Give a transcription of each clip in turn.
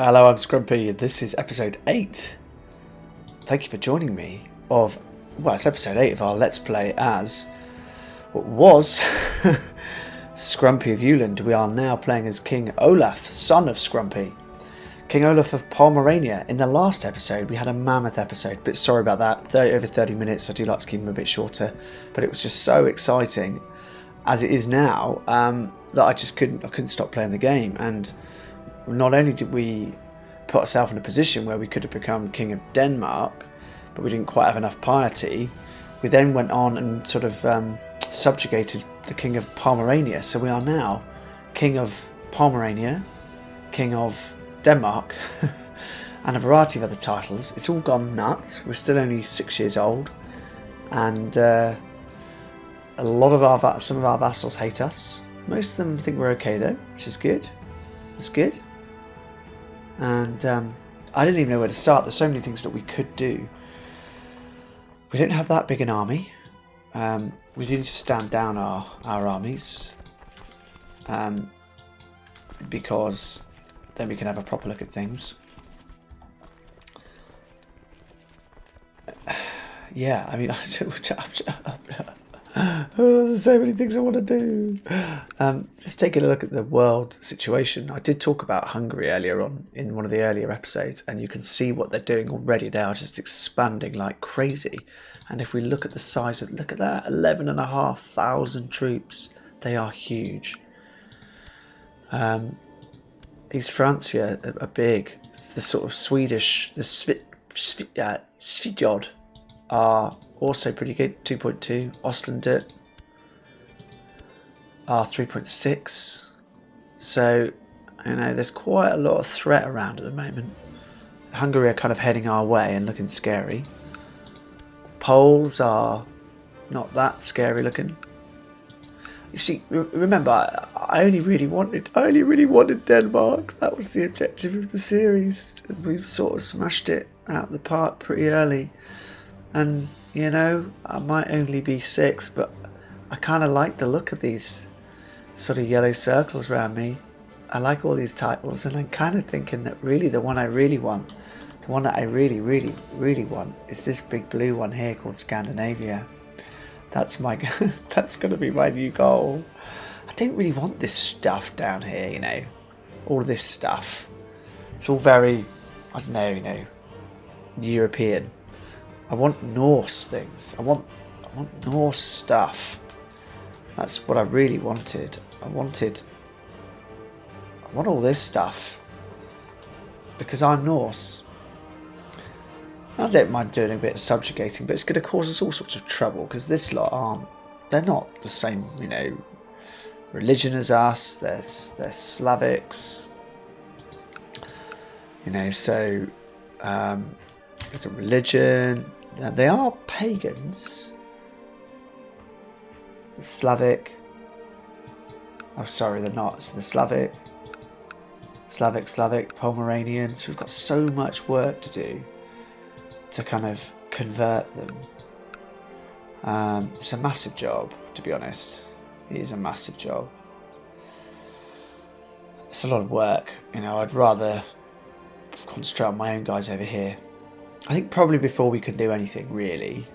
Hello, I'm Scrumpy. This is episode 8. Thank you for joining me it's episode 8 of our Let's Play as what was Scrumpy of Jylland. We are now playing as King Olaf, son of Scrumpy. King Olaf of Pomerania. In the last episode, we had a mammoth episode, but sorry about that. Over 30 minutes. I do like to keep them a bit shorter, but it was just so exciting as it is now that I couldn't stop playing the game. And not only did we put ourselves in a position where we could have become King of Denmark, but we didn't quite have enough piety, we then went on and sort of subjugated the King of Pomerania. So we are now King of Pomerania, King of Denmark, and a variety of other titles. It's all gone nuts. We're still only 6 years old, and some of our vassals hate us. Most of them think we're okay though, which is good. That's good. And I didn't even know where to start. There's so many things that we could do. We don't have that big an army. We do need to stand down our armies, because then we can have a proper look at things. Yeah, I mean, there's so many things I want to do. Just taking a look at the world situation. I did talk about Hungary earlier on in one of the earlier episodes, and you can see what they're doing already. They are just expanding like crazy. And if we look at the size of, look at that, 11,500 troops. They are huge. East Francia are big. It's the sort of Swedish, the Svitjod are also pretty good, 2.2. Ostlander are 3.6. So, there's quite a lot of threat around at the moment. Hungary are kind of heading our way and looking scary. The Poles are not that scary looking. You see, remember, I only really wanted Denmark. That was the objective of the series, and we've sort of smashed it out of the park pretty early. And I might only be 6, but I kind of like the look of these sort of yellow circles around me. I like all these titles, and I'm kind of thinking that really the one I really want, the one that I really, really, really want, is this big blue one here called Scandinavia. That's that's going to be my new goal. I don't really want this stuff down here, all of this stuff. It's all very, I don't know, European. I want Norse things. I want Norse stuff. That's what I really wanted. I want all this stuff because I'm Norse. I don't mind doing a bit of subjugating, but it's going to cause us all sorts of trouble because this lot they're not the same, religion as us. They're Slavics. So look at religion. Now, they are pagans. The Slavic. Oh, sorry, they're not. So the Slavic, Pomeranian. So we've got so much work to do to kind of convert them. It's a massive job, to be honest. It is a massive job. It's a lot of work. I'd rather concentrate on my own guys over here. I think probably before we can do anything really,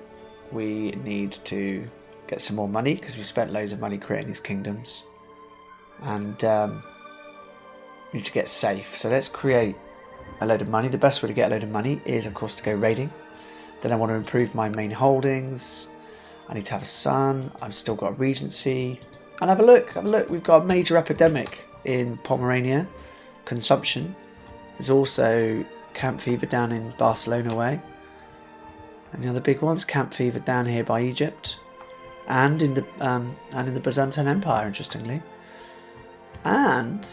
we need to get some more money because we spent loads of money creating these kingdoms, and we need to get safe. So let's create a load of money. The best way to get a load of money is, of course, to go raiding. Then I want to improve my main holdings. I need to have a son. I've still got a regency. And have a look. We've got a major epidemic in Pomerania, consumption. There's also camp fever down in Barcelona way. And the other big ones, camp fever down here by Egypt, and in the Byzantine Empire, interestingly, and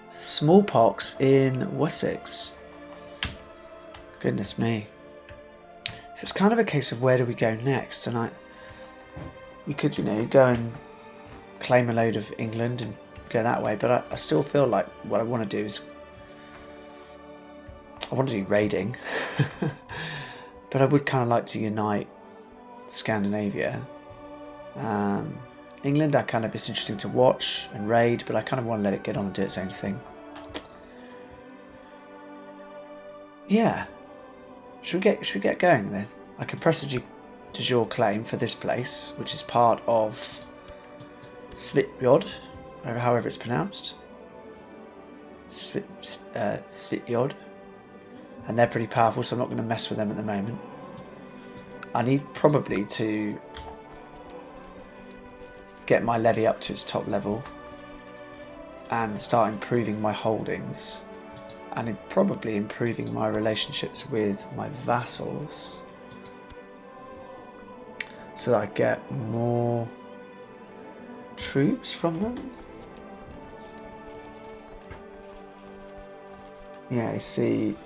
smallpox in Wessex. Goodness me. So it's kind of a case of where do we go next? And we could, go and claim a load of England and go that way. But I still feel like what I want to do is I want to do raiding, but I would kind of like to unite Scandinavia. England, it's interesting to watch and raid, but I kind of want to let it get on and do its own thing. Yeah. Should we get going then? I can press a de jure claim for this place, which is part of Svitjod, or however it's pronounced. Svitjod. And they're pretty powerful, so I'm not going to mess with them at the moment. I need probably to get my levy up to its top level and start improving my holdings, and probably improving my relationships with my vassals so that I get more troops from them. Yeah, I see.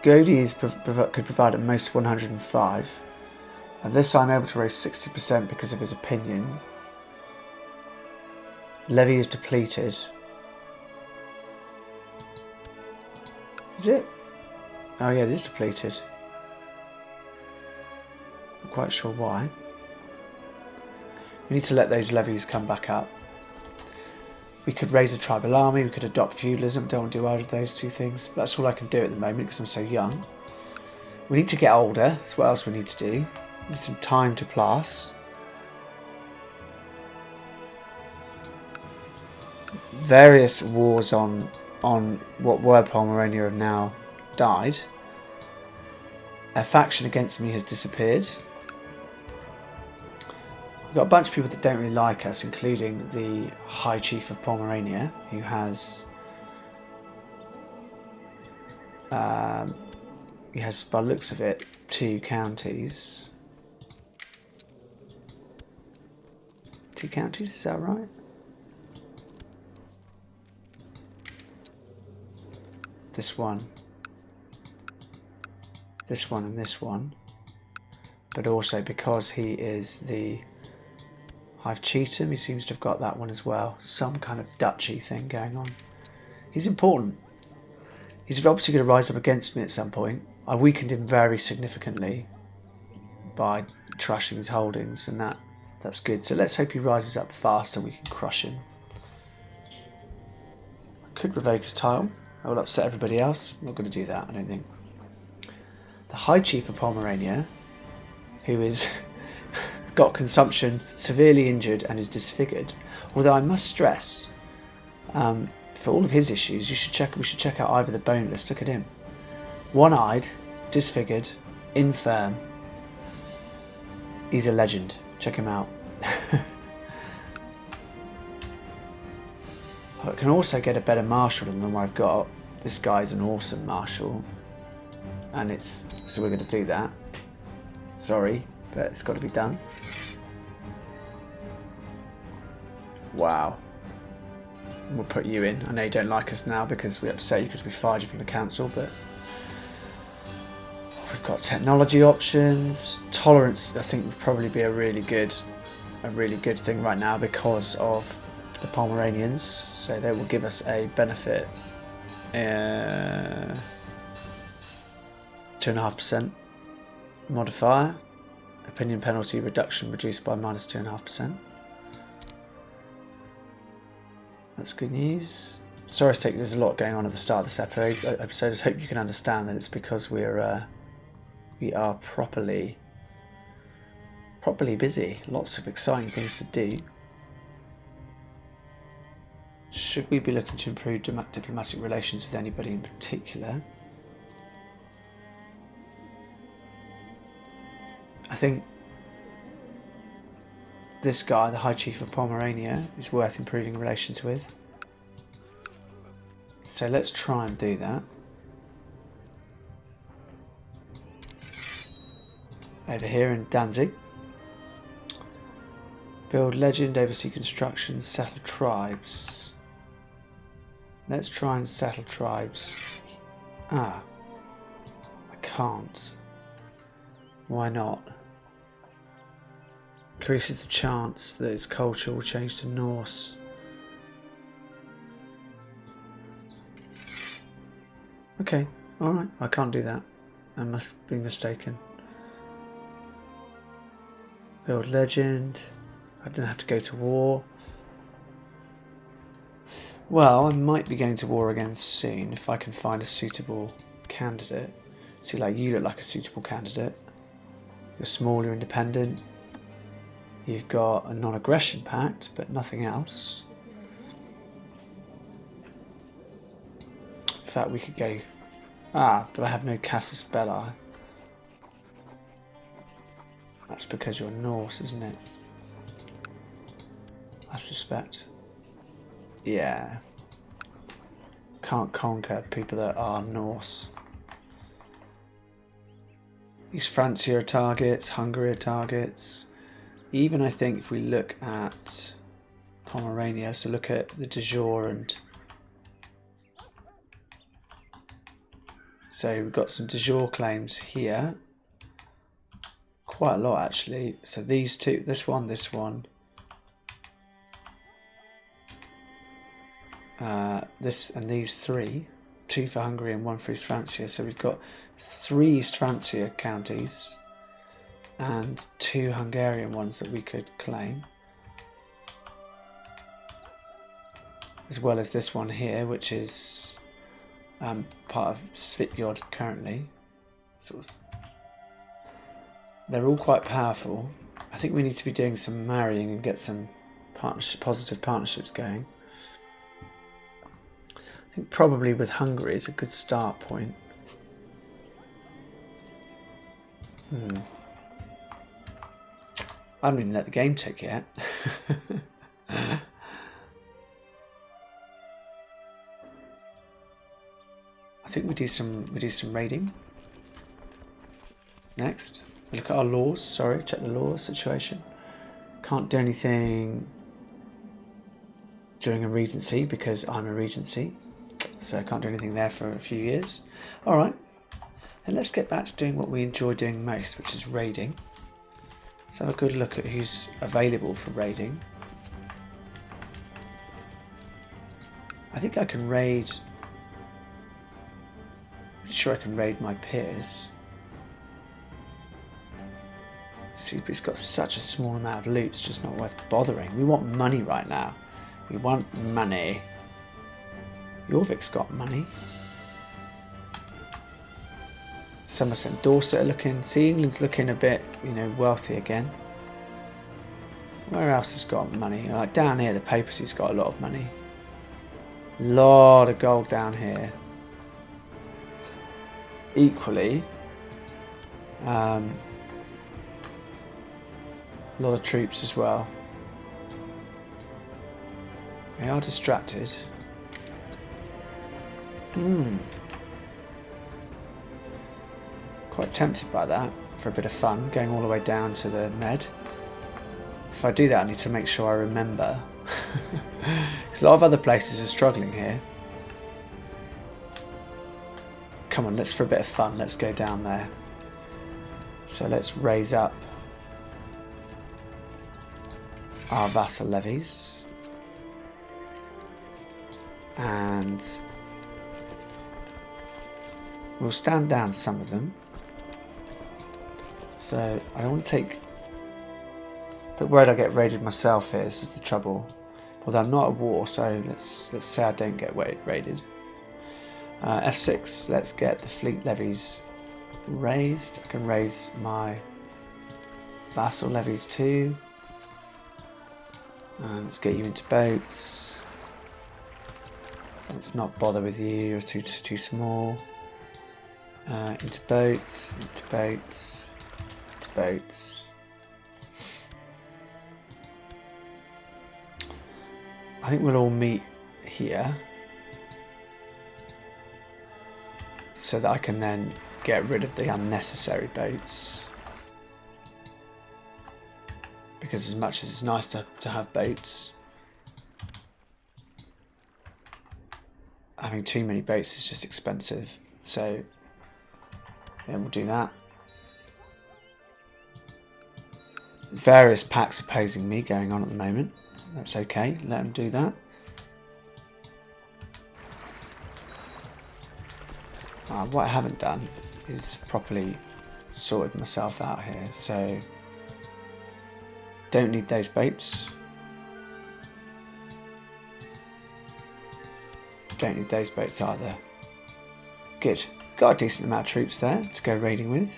Godis could provide at most 105. Of this I'm able to raise 60% because of his opinion. Levy is depleted. Is it? Oh yeah, it is depleted. Not quite sure why. We need to let those levies come back up. We could raise a tribal army, we could adopt feudalism. Don't want to do either of those two things. But that's all I can do at the moment because I'm so young. We need to get older. That's what else we need to do. We need some time to pass. Various wars on what were Pomerania have now died. A faction against me has disappeared. We've got a bunch of people that don't really like us, including the High Chief of Pomerania, who has by the looks of it, 2 counties. 2 counties, is that right? This one, and this one. But also because he is the I've cheated him, he seems to have got that one as well. Some kind of duchy thing going on. He's important. He's obviously going to rise up against me at some point. I weakened him very significantly by trashing his holdings, and that's good. So let's hope he rises up fast and we can crush him. I could revoke his title. I will upset everybody else. I'm not going to do that, I don't think. The High Chief of Pomerania, who is got consumption, severely injured, and is disfigured. Although I must stress, for all of his issues, we should check out Ivor the Boneless. Look at him, one-eyed, disfigured, infirm. He's a legend. Check him out. I can also get a better marshal than the one I've got. This guy's an awesome marshal, and so we're going to do that. Sorry, but it's got to be done. Wow. We'll put you in. I know you don't like us now because we upset you because we fired you from the council, but we've got technology options. Tolerance, I think, would probably be a really good thing right now because of the Pomeranians. So they will give us a benefit. 2.5% modifier. Opinion penalty reduction reduced by -2.5%. That's good news. Sorry to take, there's a lot going on at the start of this episode. I just hope you can understand that it's because we are properly busy. Lots of exciting things to do. Should we be looking to improve diplomatic relations with anybody in particular? I think this guy, the High Chief of Pomerania, is worth improving relations with. So let's try and do that. Over here in Danzig. Build legend, oversee construction, settle tribes. Let's try and settle tribes. I can't. Why not? Increases the chance that its culture will change to Norse. Okay, alright, I can't do that. I must be mistaken. Build legend. I don't have to go to war. Well, I might be going to war again soon if I can find a suitable candidate. See, like, you look like a suitable candidate. You're small, you're independent. You've got a non-aggression pact, but nothing else. In fact, we could go... Ah, but I have no Casus Belli. That's because you're Norse, isn't it? I suspect. Yeah. Can't conquer people that are Norse. These Francia are targets, Hungary are targets. Even I think if we look at Pomerania, so look at the de jure and... So we've got some de jure claims here. Quite a lot actually. So these two, this one. This and these three. 2 for Hungary and 1 for East Francia. So we've got 3 East Francia counties and 2 Hungarian ones that we could claim. As well as this one here, which is part of Svitjod currently. Sort of. They're all quite powerful. I think we need to be doing some marrying and get some positive partnerships going. I think probably with Hungary is a good start point. I haven't even let the game tick yet. I think we do some raiding next. We look at our laws. Sorry, check the laws situation. Can't do anything during a regency because I'm a regency, so I can't do anything there for a few years. All right, and let's get back to doing what we enjoy doing most, which is raiding. Let's have a good look at who's available for raiding. I think I can raid. I'm sure I can raid my peers. See, but it's got such a small amount of loot, it's just not worth bothering. We want money right now. We want money. Jorvik's got money. Somerset and Dorset are looking... See, England's looking a bit, you know, wealthy again. Where else has got money? Like down here, the papacy's got a lot of money. Lot of gold down here. Equally... a lot of troops as well. They are distracted. Quite tempted by that for a bit of fun, going all the way down to the Med. If I do that, I need to make sure I remember. Because a lot of other places are struggling here. Come on, let's for a bit of fun, let's go down there. So let's raise up our vassal levies, and we'll stand down some of them. So I don't want to take, but where'd I get raided myself here? This is the trouble. Although I'm not at war, so let's say I don't get raided. F6. Let's get the fleet levies raised. I can raise my vassal levies too. And let's get you into boats. Let's not bother with you, you're too small. Into boats, into boats, into boats. I think we'll all meet here. So that I can then get rid of the unnecessary boats. Because as much as it's nice to have boats, having too many boats is just expensive. So yeah, we'll do that. Various packs opposing me going on at the moment. That's okay, let them do that. What I haven't done is properly sorted myself out here, so don't need those boats. Don't need those boats either. Good. Got a decent amount of troops there to go raiding with.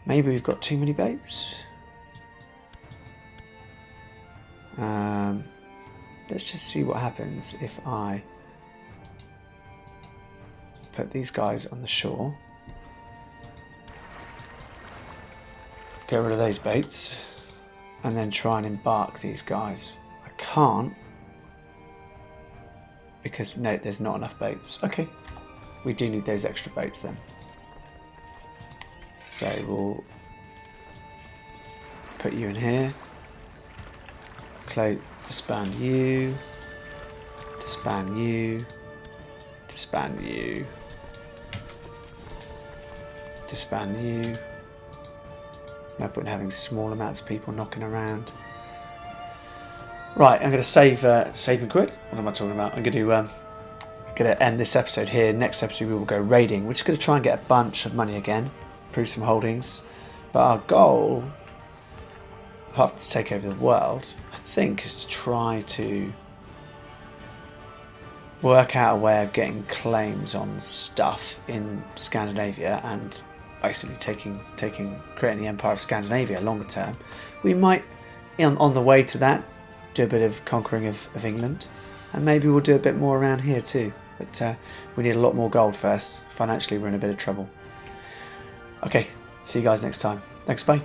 Maybe we've got too many boats. Let's just see what happens if I put these guys on the shore. Get rid of those boats. And then try and embark these guys. I can't. Because, no, there's not enough boats. Okay. We do need those extra boats then. So we'll put you in here. Disband you. Disband you. Disband you. Disband you. There's no point in having small amounts of people knocking around. Right, I'm going to save and quit. What am I talking about? I'm going to end this episode here. Next episode we will go raiding. We're just going to try and get a bunch of money again. Prove some holdings. But our goal, apart from to take over the world, I think is to try to work out a way of getting claims on stuff in Scandinavia and basically creating the Empire of Scandinavia longer term. We might, on the way to that, do a bit of conquering of England, and maybe we'll do a bit more around here too. But we need a lot more gold first. Financially, we're in a bit of trouble. Okay, see you guys next time. Thanks, bye.